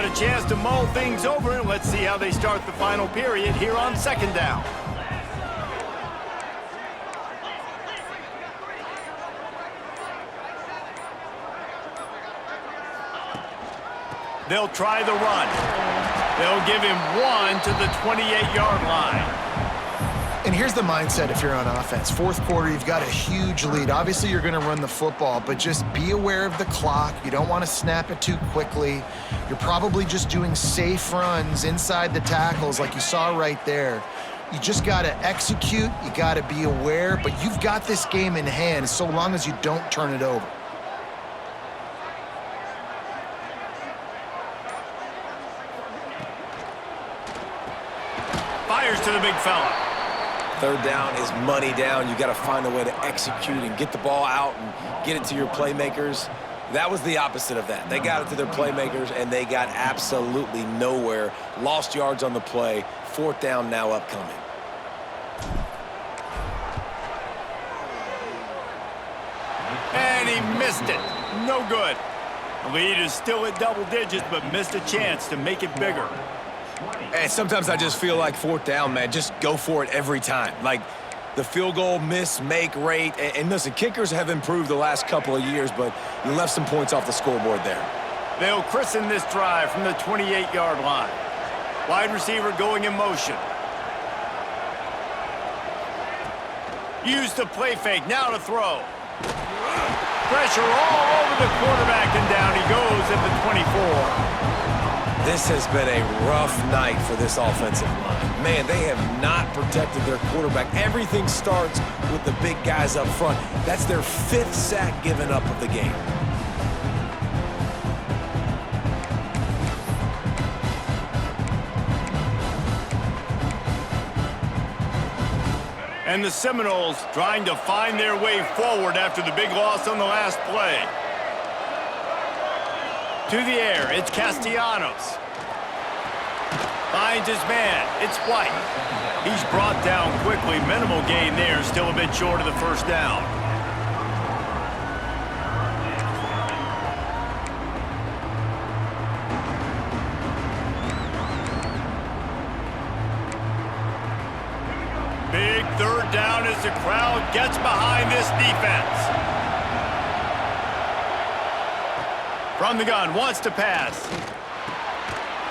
got a chance to mull things over, and let's see how they start the final period here on second down. They'll try the run. They'll give him 1 to the 28-yard line. And here's the mindset if you're on offense. Fourth quarter, you've got a huge lead. Obviously, you're going to run the football, but just be aware of the clock. You don't want to snap it too quickly. You're probably just doing safe runs inside the tackles like you saw right there. You just got to execute. You got to be aware, but you've got this game in hand so long as you don't turn it over. Fires to the big fella. Third down is money down. You got to find a way to execute and get the ball out and get it to your playmakers. That was the opposite of that. They got it to their playmakers, and they got absolutely nowhere. Lost yards on the play. Fourth down now upcoming. And he missed it. No good. The lead is still at double digits, but missed a chance to make it bigger. And sometimes I just feel like fourth down, man, just go for it every time. Like the field goal miss-make rate. And listen, kickers have improved the last couple of years, but you left some points off the scoreboard there. They'll christen this drive from the 28-yard line. Wide receiver going in motion. Used to play fake, now to throw. Pressure all over the quarterback, and down he goes at the 24. This has been a rough night for this offensive line. Man, they have not protected their quarterback. Everything starts with the big guys up front. That's their 5th sack given up of the game. And the Seminoles trying to find their way forward after the big loss on the last play. To the air, it's Castellanos. Finds his man, it's White. He's brought down quickly. Minimal gain there, still a bit short of the first down. Big third down as the crowd gets behind this defense. From the gun, wants to pass.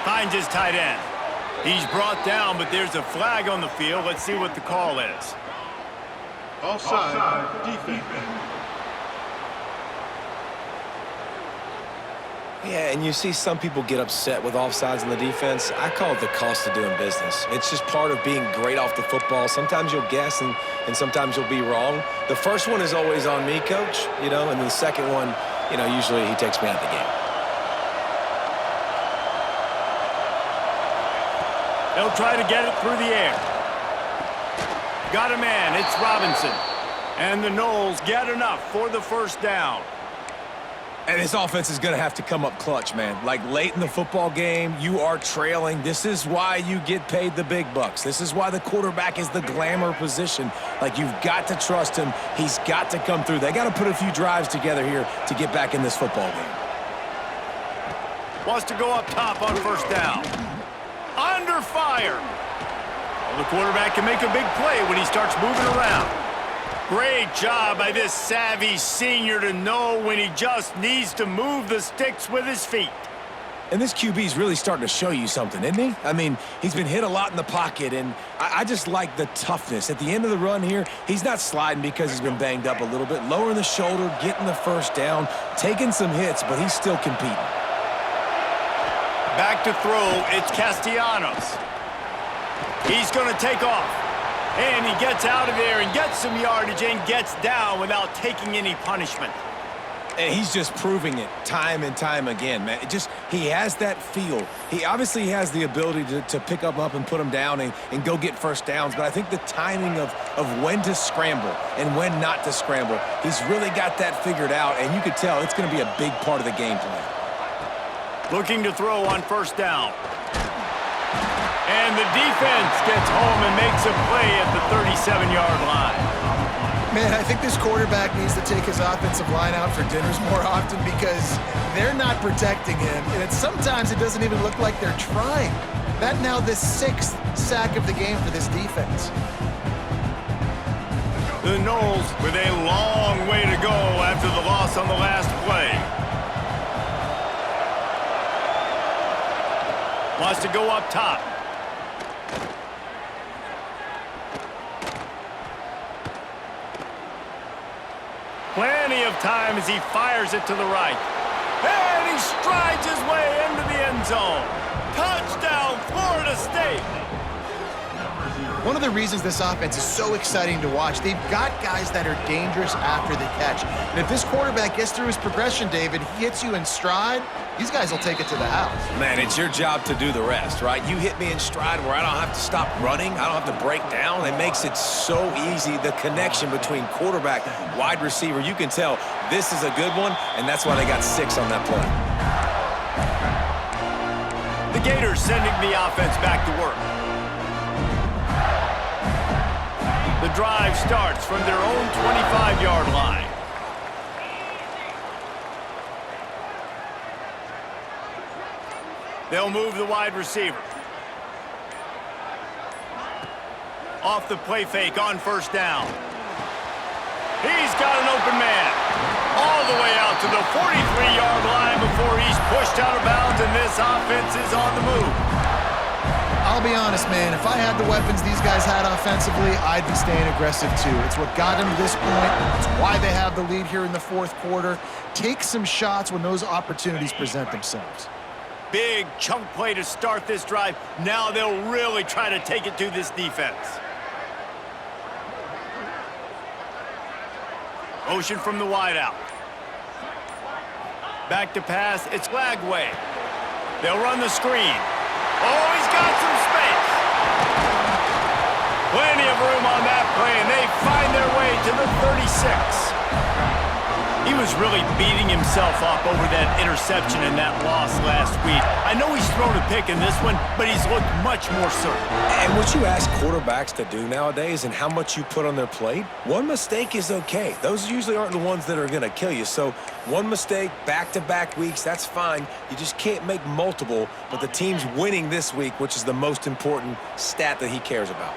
Finds his tight end. He's brought down, but there's a flag on the field. Let's see what the call is. Offside, defense. Yeah, and you see some people get upset with offsides in the defense. I call it the cost of doing business. It's just part of being great off the football. Sometimes you'll guess and sometimes you'll be wrong. The first one is always on me, coach, and then the second one, usually he takes me out of the game. They'll try to get it through the air. Got a man, it's Robinson. And the Noles get enough for the first down. And this offense is going to have to come up clutch, man. Like late in the football game, you are trailing. This is why you get paid the big bucks. This is why the quarterback is the glamour position. Like, you've got to trust him. He's got to come through. They got to put a few drives together here to get back in this football game. Wants to go up top on first down. Under fire. Well, the quarterback can make a big play when he starts moving around. Great job by this savvy senior to know when he just needs to move the sticks with his feet. And this QB is really starting to show you something, isn't he? I mean, he's been hit a lot in the pocket, and I just like the toughness. At the end of the run here, he's not sliding because he's been banged up a little bit. Lowering the shoulder, getting the first down, taking some hits, but he's still competing. Back to throw, it's Castellanos. He's going to take off. And he gets out of there and gets some yardage and gets down without taking any punishment. And he's just proving it time and time again, man. He has that feel. He obviously has the ability to pick them up and put them down and go get first downs. But I think the timing of when to scramble and when not to scramble, he's really got that figured out. And you could tell it's going to be a big part of the game plan. Looking to throw on first down. And the defense gets home and makes a play at the 37-yard line. Man, I think this quarterback needs to take his offensive line out for dinners more often because they're not protecting him. And sometimes it doesn't even look like they're trying. That now the 6th sack of the game for this defense. The Knowles with a long way to go after the loss on the last play. Wants to go up top. Plenty of time as he fires it to the right. And he strides his way into the end zone. Touchdown, Florida State. One of the reasons this offense is so exciting to watch, they've got guys that are dangerous after the catch. And if this quarterback gets through his progression, David, he hits you in stride, these guys will take it to the house. Man, it's your job to do the rest, right? You hit me in stride where I don't have to stop running. I don't have to break down. It makes it so easy, the connection between quarterback, wide receiver. You can tell this is a good one, and that's why they got 6 on that play. The Gators sending the offense back to work. The drive starts from their own 25-yard line. They'll move the wide receiver. Off the play fake on first down. He's got an open man. All the way out to the 43-yard line before he's pushed out of bounds, and this offense is on the move. I'll be honest, man, if I had the weapons these guys had offensively, I'd be staying aggressive too. It's what got them to this point. It's why they have the lead here in the 4th quarter. Take some shots when those opportunities present themselves. Big chunk play to start this drive. Now they'll really try to take it to this defense. Motion from the wideout. Back to pass. It's Lagway. They'll run the screen. Oh, he's got some space. Plenty of room on that play, and they find their way to the 36. He was really beating himself up over that interception and that loss last week. I know he's thrown a pick in this one, but he's looked much more certain. And what you ask quarterbacks to do nowadays and how much you put on their plate, one mistake is okay. Those usually aren't the ones that are going to kill you. So one mistake, back-to-back weeks, that's fine. You just can't make multiple, but the team's winning this week, which is the most important stat that he cares about.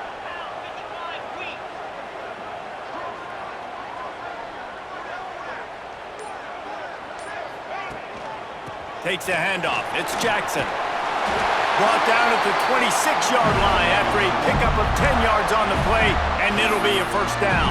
Takes a handoff. It's Jackson. Brought down at the 26-yard line after a pickup of 10 yards on the play, and it'll be a first down.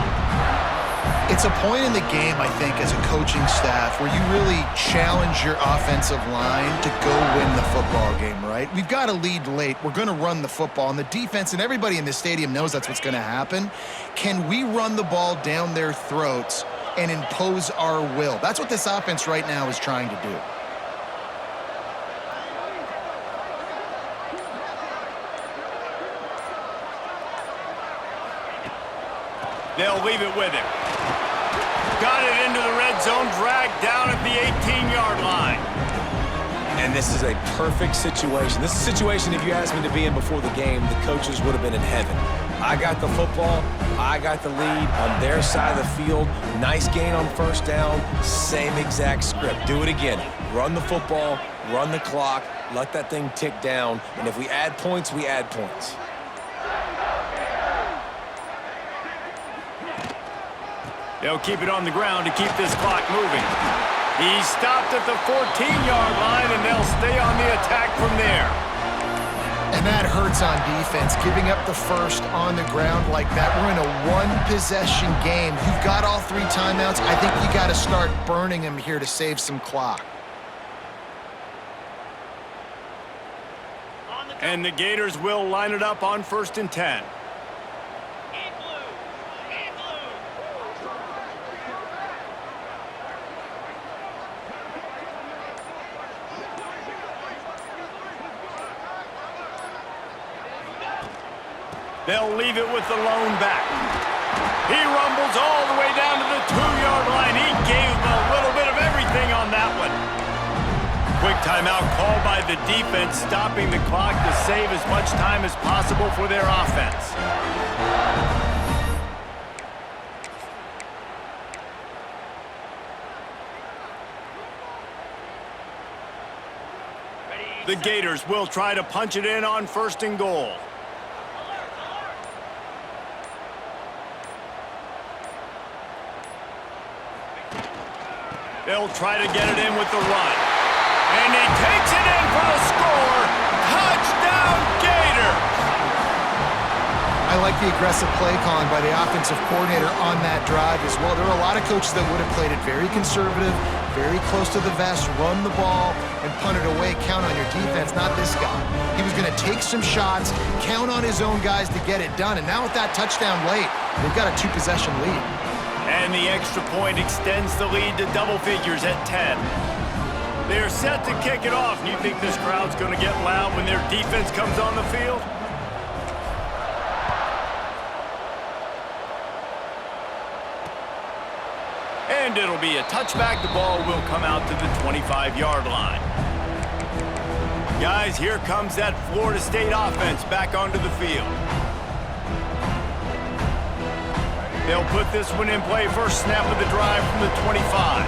It's a point in the game, I think, as a coaching staff where you really challenge your offensive line to go win the football game, right? We've got a lead late. We're going to run the football, and the defense and everybody in the stadium knows that's what's going to happen. Can we run the ball down their throats and impose our will? That's what this offense right now is trying to do. They'll leave it with him. Got it into the red zone, dragged down at the 18-yard line. And this is a perfect situation. This is a situation, if you asked me to be in before the game, the coaches would have been in heaven. I got the football. I got the lead on their side of the field. Nice gain on first down. Same exact script. Do it again. Run the football, run the clock, let that thing tick down. And if we add points, we add points. They'll keep it on the ground to keep this clock moving. He's stopped at the 14-yard line, and they'll stay on the attack from there. And that hurts on defense, giving up the first on the ground like that. We're in a one-possession game. You've got all 3 timeouts. I think you got to start burning them here to save some clock. And the Gators will line it up on 1st and 10. They'll leave it with the lone back. He rumbles all the way down to the 2-yard line. He gave a little bit of everything on that one. Quick timeout called by the defense, stopping the clock to save as much time as possible for their offense. The Gators will try to punch it in on 1st and goal. They'll try to get it in with the run. And he takes it in for the score. Touchdown, Gators! I like the aggressive play calling by the offensive coordinator on that drive as well. There are a lot of coaches that would have played it very conservative, very close to the vest, run the ball, and punt it away. Count on your defense, not this guy. He was going to take some shots, count on his own guys to get it done. And now with that touchdown late, they've got a 2-possession lead. And the extra point extends the lead to double figures at 10. They're set to kick it off. You think this crowd's going to get loud when their defense comes on the field? And it'll be a touchback. The ball will come out to the 25-yard line. Guys, here comes that Florida State offense back onto the field. They'll put this one in play. First snap of the drive from the 25.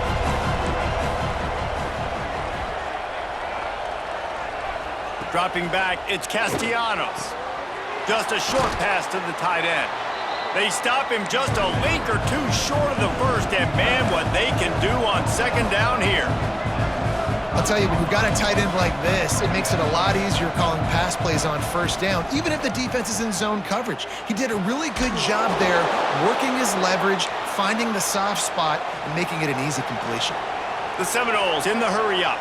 Dropping back, it's Castellanos. Just a short pass to the tight end. They stop him just a link or two short of the first, and man, what they can do on 2nd down here. I'll tell you, when you've got a tight end like this, it makes it a lot easier calling pass plays on 1st down, even if the defense is in zone coverage. He did a really good job there, working his leverage, finding the soft spot, and making it an easy completion. The Seminoles in the hurry-up.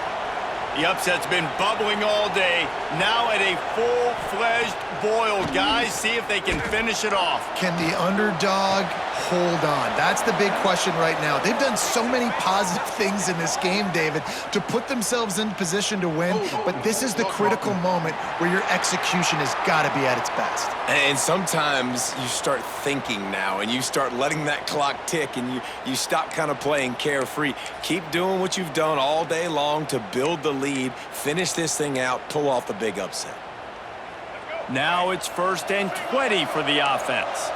The upset's been bubbling all day, now at a full-fledged boil. Guys, see if they can finish it off. Can the underdog hold on? That's the big question right now. They've done so many positive things in this game, David, to put themselves in position to win, but this is the critical moment where your execution has got to be at its best. And sometimes you start thinking now, and you start letting that clock tick, and you stop kind of playing carefree. Keep doing what you've done all day long to build the lead, finish this thing out, pull off the big upset. Now it's 1st and 20 for the offense.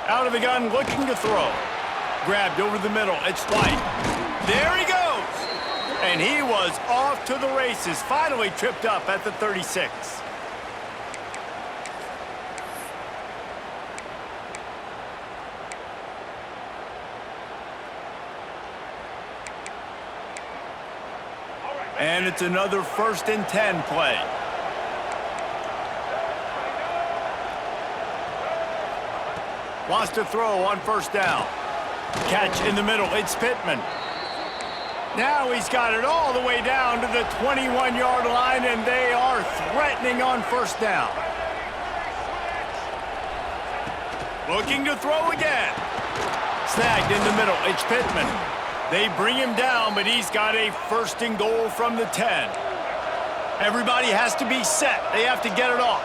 Out of the gun, looking to throw. Grabbed over the middle, it's White. There he goes! And he was off to the races, finally tripped up at the 36. And it's another 1st and 10 play. Wants to throw on 1st down. Catch in the middle, it's Pittman. Now he's got it all the way down to the 21-yard line, and they are threatening on 1st down. Looking to throw again. Snagged in the middle, it's Pittman. They bring him down, but he's got a 1st and goal from the 10. Everybody has to be set. They have to get it off.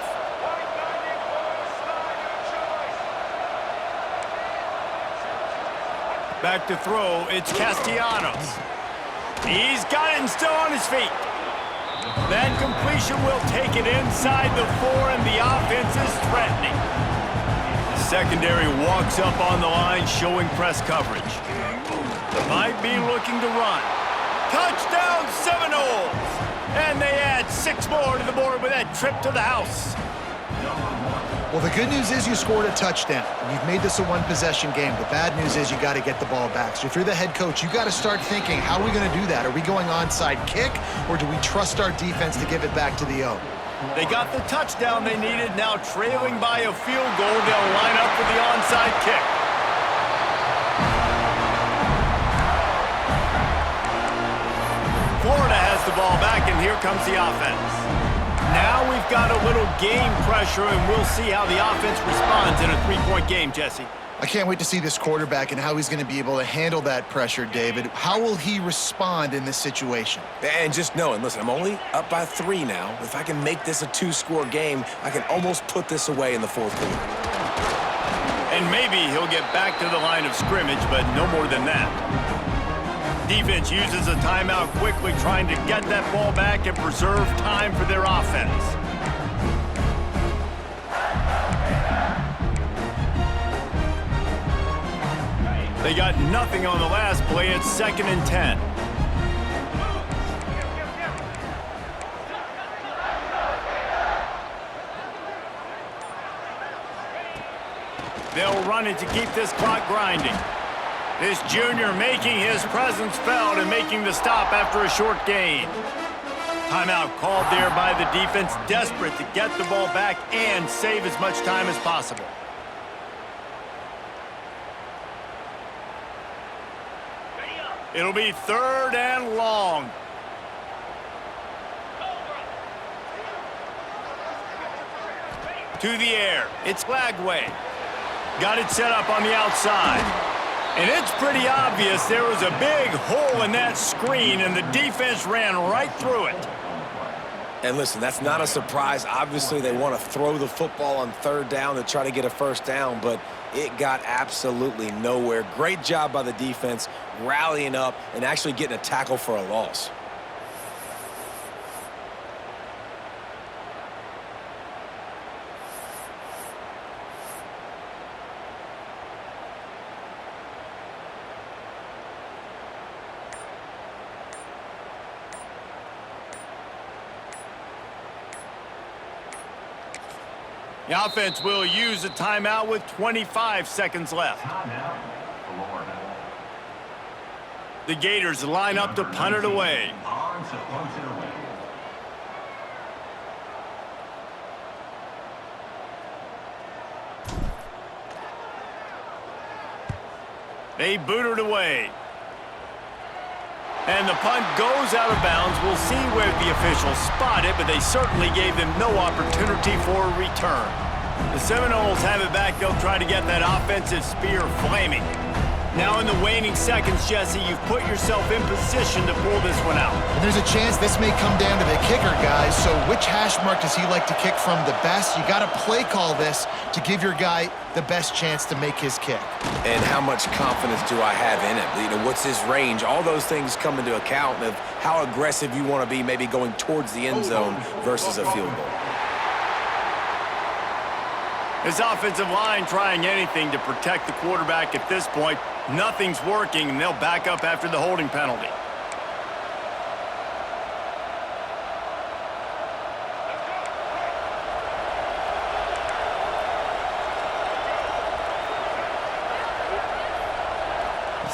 Back to throw, it's Castellanos. He's got it and still on his feet. That completion will take it inside the 4, and the offense is threatening. Secondary walks up on the line, showing press coverage. Might be looking to run. Touchdown, Seminoles! And they add 6 more to the board with that trip to the house. Well, the good news is you scored a touchdown. You've made this a 1-possession game. The bad news is you got to get the ball back. So if you're the head coach, you got to start thinking, how are we going to do that? Are we going onside kick, or do we trust our defense to give it back to the O? They got the touchdown they needed. Now trailing by a field goal, they'll line up for the onside kick. Florida has the ball back, and here comes the offense. Now we've got a little game pressure, and we'll see how the offense responds in a 3-point game, Jesse. I can't wait to see this quarterback and how he's going to be able to handle that pressure, David. How will he respond in this situation? And just knowing, listen, I'm only up by 3 now. If I can make this a 2-score game, I can almost put this away in the 4th quarter. And maybe he'll get back to the line of scrimmage, but no more than that. Defense uses a timeout quickly, trying to get that ball back and preserve time for their offense. They got nothing on the last play. It's 2nd and 10. They'll run it to keep this clock grinding. This junior making his presence felt and making the stop after a short gain. Timeout called there by the defense, desperate to get the ball back and save as much time as possible. It'll be 3rd and long. To the air. It's Lagway. Got it set up on the outside. And it's pretty obvious there was a big hole in that screen, and the defense ran right through it. And listen, that's not a surprise. Obviously, they want to throw the football on 3rd down to try to get a 1st down, but it got absolutely nowhere. Great job by the defense rallying up and actually getting a tackle for a loss. The offense will use a timeout with 25 seconds left. The Gators line up to punt it away. They boot it away. And the punt goes out of bounds. We'll see where the officials spot it, but they certainly gave them no opportunity for a return. The Seminoles have it back. They'll try to get that offensive spear flaming. Now in the waning seconds, Jesse, you've put yourself in position to pull this one out. And there's a chance this may come down to the kicker, guys. So which hash mark does he like to kick from the best? You got to play call this to give your guy the best chance to make his kick. And how much confidence do I have in it? You know, what's his range? All those things come into account of how aggressive you want to be, maybe going towards the end zone versus a field goal. His offensive line trying anything to protect the quarterback at this point. Nothing's working, and they'll back up after the holding penalty.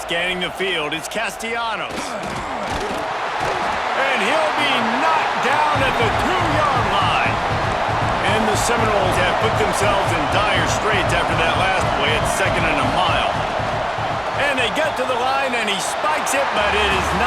Scanning the field, it's Castellanos. And he'll be knocked down at the 2-yard line. And the Seminoles have put themselves in dire straits after that last play. It's 2nd and a mile. And they get to the line, and he spikes it, but it is not.